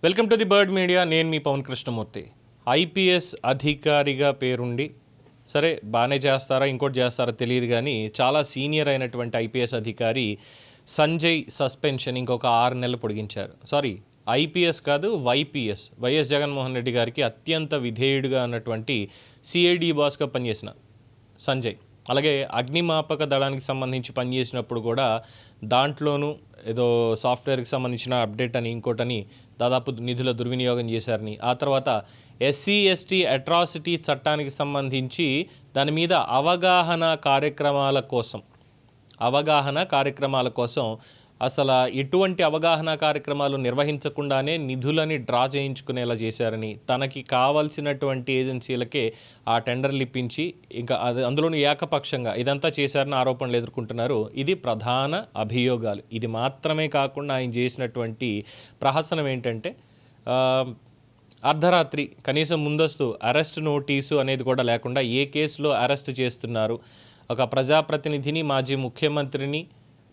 Welcome to the bird media. నేను మీ Pawan Krishnamurthy. IPS అధికారిగా పేరుండి సరే బాగానే చేస్తారా ఇంకోటి చేస్తారా తెలియదు, కానీ చాలా సీనియర్ అయినటువంటి ఐపీఎస్ అధికారి సంజయ్ సస్పెన్షన్ ఇంకొక 6 నెలలు పొడిగించారు. సారీ, ఐపీఎస్ కాదు, వైపీఎస్, వైఎస్ జగన్మోహన్ రెడ్డి గారికి అత్యంత విధేయుడిగా ఉన్నటువంటి సిఐడి బాస్గా పనిచేసిన సంజయ్, అలాగే అగ్నిమాపక దళానికి సంబంధించి పనిచేసినప్పుడు కూడా దాంట్లోనూ ఏదో సాఫ్ట్వేర్కి సంబంధించిన అప్డేట్ అని ఇంకోటని దాదాపు నిధుల దుర్వినియోగం చేశారని, ఆ తర్వాత ఎస్సీ ఎస్టీ అట్రాసిటీ చట్టానికి సంబంధించి దాని మీద అవగాహన కార్యక్రమాల కోసం అసలు ఎటువంటి అవగాహన కార్యక్రమాలు నిర్వహించకుండానే నిధులని డ్రా చేయించుకునేలా చేశారని, తనకి కావాల్సినటువంటి ఏజెన్సీలకే ఆ టెండర్లు ఇప్పించి ఇంకా అందులోనూ ఏకపక్షంగా ఇదంతా చేశారని ఆరోపణలు ఎదుర్కొంటున్నారు. ఇది ప్రధాన అభియోగాలు. ఇది మాత్రమే కాకుండా ఆయన చేసినటువంటి ప్రహసనం ఏంటంటే అర్ధరాత్రి కనీసం ముందస్తు అరెస్ట్ నోటీసు అనేది కూడా లేకుండా ఏ కేసులో అరెస్ట్ చేస్తున్నారు, ఒక ప్రజాప్రతినిధిని, మాజీ ముఖ్యమంత్రిని,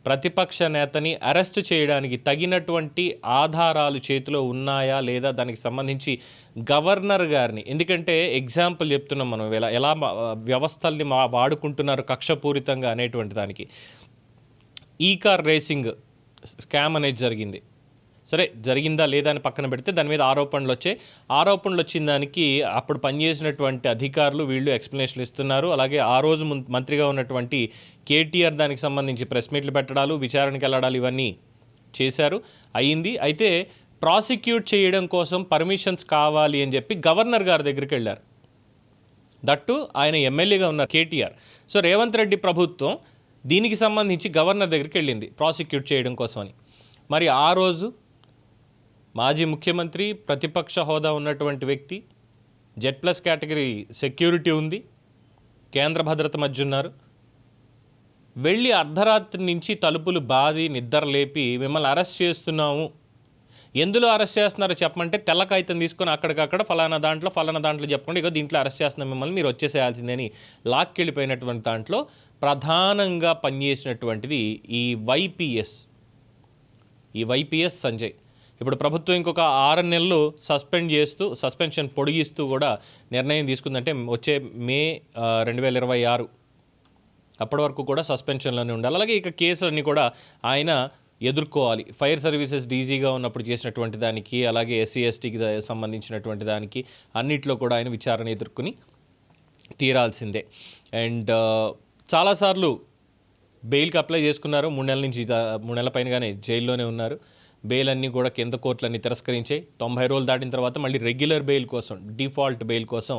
ప్రతిపక్ష నేతని అరెస్ట్ చేయడానికి తగినటువంటి ఆధారాలు చేతిలో ఉన్నాయా లేదా, దానికి సంబంధించి గవర్నర్ గారిని, ఎందుకంటే ఎగ్జాంపుల్ చెప్తున్నాం మనం ఎలా వ్యవస్థల్ని వాడుకుంటున్నారు కక్షపూరితంగా అనేటువంటి దానికి. ఈ కార్ రేసింగ్ స్కామ్ అనేది జరిగింది. సరే, జరిగిందా లేదా అని పక్కన పెడితే దాని మీద ఆరోపణలు వచ్చిన దానికి అప్పుడు పనిచేసినటువంటి అధికారులు వీళ్ళు ఎక్స్ప్లెనేషన్లు ఇస్తున్నారు. అలాగే ఆ రోజు మంత్రిగా ఉన్నటువంటి కేటీఆర్ దానికి సంబంధించి ప్రెస్ మీట్లు పెట్టడాలు, విచారణకి వెళ్ళడాలు ఇవన్నీ చేశారు, అయ్యింది. అయితే ప్రాసిక్యూట్ చేయడం కోసం పర్మిషన్స్ కావాలి అని చెప్పి గవర్నర్ గారి దగ్గరికి వెళ్ళారు. దట్టు ఆయన ఎమ్మెల్యేగా ఉన్నారు కేటీఆర్. సో రేవంత్ రెడ్డి ప్రభుత్వం దీనికి సంబంధించి గవర్నర్ దగ్గరికి వెళ్ళింది ప్రాసిక్యూట్ చేయడం కోసం అని. మరి ఆ రోజు మాజీ ముఖ్యమంత్రి, ప్రతిపక్ష హోదా ఉన్నటువంటి వ్యక్తి, Z+ కేటగిరీ సెక్యూరిటీ ఉంది, కేంద్ర భద్రత మధ్య ఉన్నారు, వెళ్ళి అర్ధరాత్రి నుంచి తలుపులు బాది నిద్ర లేపి మిమ్మల్ని అరెస్ట్ చేస్తున్నాము, ఎందులో అరెస్ట్ చేస్తున్నారో చెప్పమంటే తెల్ల కాగితం తీసుకొని అక్కడికక్కడ ఫలానా దాంట్లో చెప్పకుండా ఇగో దీంట్లో అరెస్ట్ చేస్తున్నాం మిమ్మల్ని, మీరు వచ్చేసేయాల్సిందని లాక్కెళ్ళిపోయినటువంటి దాంట్లో ప్రధానంగా పనిచేసినటువంటిది ఈ వైపీఎస్ సంజయ్. ఇప్పుడు ప్రభుత్వం ఇంకొక 6 నెలలు సస్పెన్షన్ పొడిగిస్తూ కూడా నిర్ణయం తీసుకుందంటే వచ్చే మే 2026 అప్పటి వరకు కూడా సస్పెన్షన్లోనే ఉండాలి. అలాగే ఇక కేసులన్నీ కూడా ఆయన ఎదుర్కోవాలి. ఫైర్ సర్వీసెస్ డీజీగా ఉన్నప్పుడు చేసినటువంటి దానికి, అలాగే ఎస్సీ ఎస్టీకి సంబంధించినటువంటి దానికి అన్నిట్లో కూడా ఆయన విచారణ ఎదుర్కొని తీరాల్సిందే. అండ్ చాలాసార్లు బెయిల్కి అప్లై చేసుకున్నారు. 3 నెలల పైనగానే జైల్లోనే ఉన్నారు. బెయిల్ అన్నీ కూడా కింద కోర్టులన్నీ తిరస్కరించాయి. 90 రోజులు దాటిన తర్వాత మళ్ళీ రెగ్యులర్ బెయిల్ కోసం, డిఫాల్ట్ బెయిల్ కోసం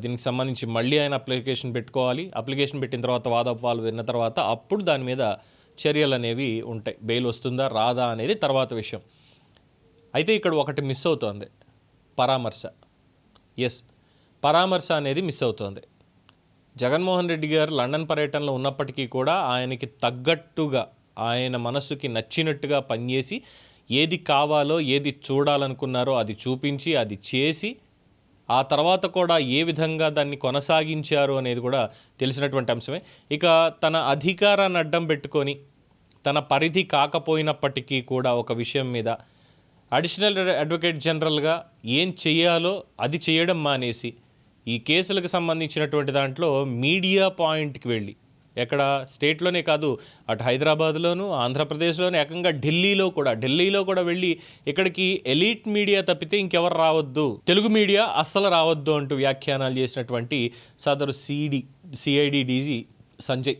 దీనికి సంబంధించి మళ్ళీ ఆయన అప్లికేషన్ పెట్టుకోవాలి. అప్లికేషన్ పెట్టిన తర్వాత వాదోపవాదాలు విన్న తర్వాత అప్పుడు దాని మీద చర్యలు అనేవి ఉంటాయి. బెయిల్ వస్తుందా రాదా అనేది తర్వాత విషయం. అయితే ఇక్కడ ఒకటి మిస్ అవుతోంది, పరామర్శ అనేది మిస్ అవుతోంది. జగన్మోహన్ రెడ్డి గారు లండన్ పర్యటనలో ఉన్నప్పటికీ కూడా ఆయనకి తగ్గట్టుగా, ఆయన మనసుకి నచ్చినట్టుగా పనిచేసి ఏది కావాలో, ఏది చూడాలనుకున్నారో అది చూపించి, అది చేసి, ఆ తర్వాత కూడా ఏ విధంగా దాన్ని కొనసాగించారు అనేది కూడా తెలిసినటువంటి అంశమే. ఇక తన అధికారాన్ని అడ్డం పెట్టుకొని తన పరిధి కాకపోయినప్పటికీ కూడా ఒక విషయం మీద అడిషనల్ అడ్వకేట్ జనరల్గా ఏం చేయాలో అది చేయడం మానేసి ఈ కేసులకు సంబంధించినటువంటి దాంట్లో మీడియా పాయింట్కి వెళ్ళి, ఎక్కడ స్టేట్లోనే కాదు, అటు హైదరాబాద్లోను, ఆంధ్రప్రదేశ్లోను, ఏకంగా ఢిల్లీలో కూడా వెళ్ళి ఇక్కడికి ఎలీట్ మీడియా తప్పితే ఇంకెవరు రావద్దు, తెలుగు మీడియా అస్సలు రావద్దు అంటూ వ్యాఖ్యానాలు చేసినటువంటి సదరు సిఐడి డీజీ సంజయ్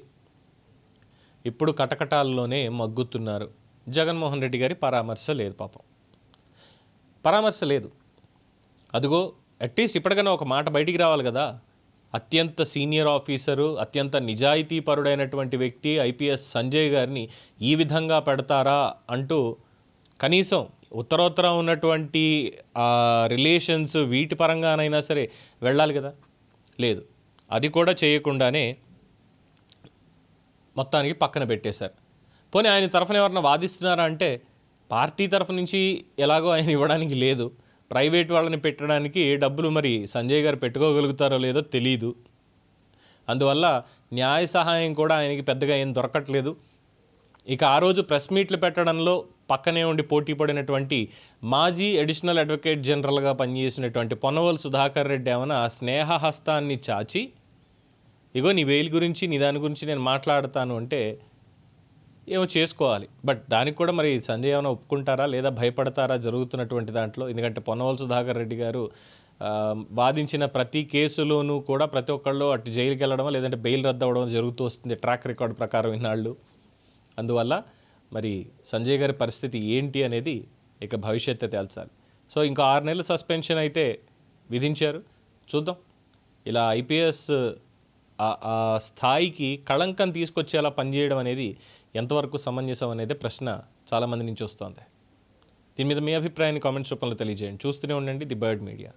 ఇప్పుడు కటకటాల్లోనే మగ్గుతున్నారు. జగన్మోహన్ రెడ్డి గారి పరామర్శ లేదు. అదిగో అట్లీస్ట్ ఇప్పటికైనా ఒక మాట బయటికి రావాలి కదా. అత్యంత సీనియర్ ఆఫీసరు, అత్యంత నిజాయితీపరుడైనటువంటి వ్యక్తి ఐపీఎస్ సంజయ్ గారిని ఈ విధంగా పెడతారా అంటూ కనీసం ఉత్తరోత్తర ఉన్నటువంటి రిలేషన్స్ వీటి పరంగానైనా సరే వెళ్ళాలి కదా. లేదు, అది కూడా చేయకుండానే మొత్తానికి పక్కన పెట్టేశారు. పోనీ ఆయన తరఫున ఎవరన్నా వాదిస్తున్నారా అంటే పార్టీ తరఫు నుంచి ఎలాగో ఆయన ఇవ్వడానికి లేదు. ప్రైవేట్ వాళ్ళని పెట్టడానికి డబ్బులు మరి సంజయ్ గారు పెట్టుకోగలుగుతారో లేదో తెలీదు. అందువల్ల న్యాయ సహాయం కూడా ఆయనకి పెద్దగా ఏం దొరకట్లేదు. ఇక ఆ రోజు ప్రెస్ మీట్లు పెట్టడంలో పక్కనే ఉండి పోటీ పడినటువంటి మాజీ అడిషనల్ అడ్వకేట్ జనరల్గా పనిచేసినటువంటి పొన్నవోలు సుధాకర్ రెడ్డి ఏమైనా ఆ స్నేహహస్తాన్ని చాచి ఇగో నీ బెయిల్ గురించి నీ దాని గురించి నేను మాట్లాడతాను అంటే ఏమో చేసుకోవాలి. బట్ దానికి కూడా మరి సంజయ్ ఏమైనా ఒప్పుకుంటారా లేదా భయపడతారా జరుగుతున్నటువంటి దాంట్లో? ఎందుకంటే పొన్నవోలు సుధాకర్ రెడ్డి గారు వాదించిన ప్రతి కేసులోనూ కూడా ప్రతి ఒక్కళ్ళు అటు జైలుకి వెళ్ళడం లేదంటే బెయిల్ రద్దు అవ్వడం జరుగుతూ వస్తుంది ట్రాక్ రికార్డు ప్రకారం ఇన్నాళ్ళు. అందువల్ల మరి సంజయ్ గారి పరిస్థితి ఏంటి అనేది ఇక భవిష్యత్తు తేల్చాలి. సో ఇంకా 6 నెలల సస్పెన్షన్ అయితే విధించారు. చూద్దాం ఇలా ఐపీఎస్ ఆ స్థాయికి కళంకం తీసుకొచ్చేలా పనిచేయడం అనేది ఎంతవరకు సమంజసం అనేది ప్రశ్న చాలామంది నుంచి వస్తుంది. దీని మీద మీ అభిప్రాయాన్ని కామెంట్స్ రూపంలో తెలియజేయండి. చూస్తూనే ఉండండి ది బర్డ్ మీడియా.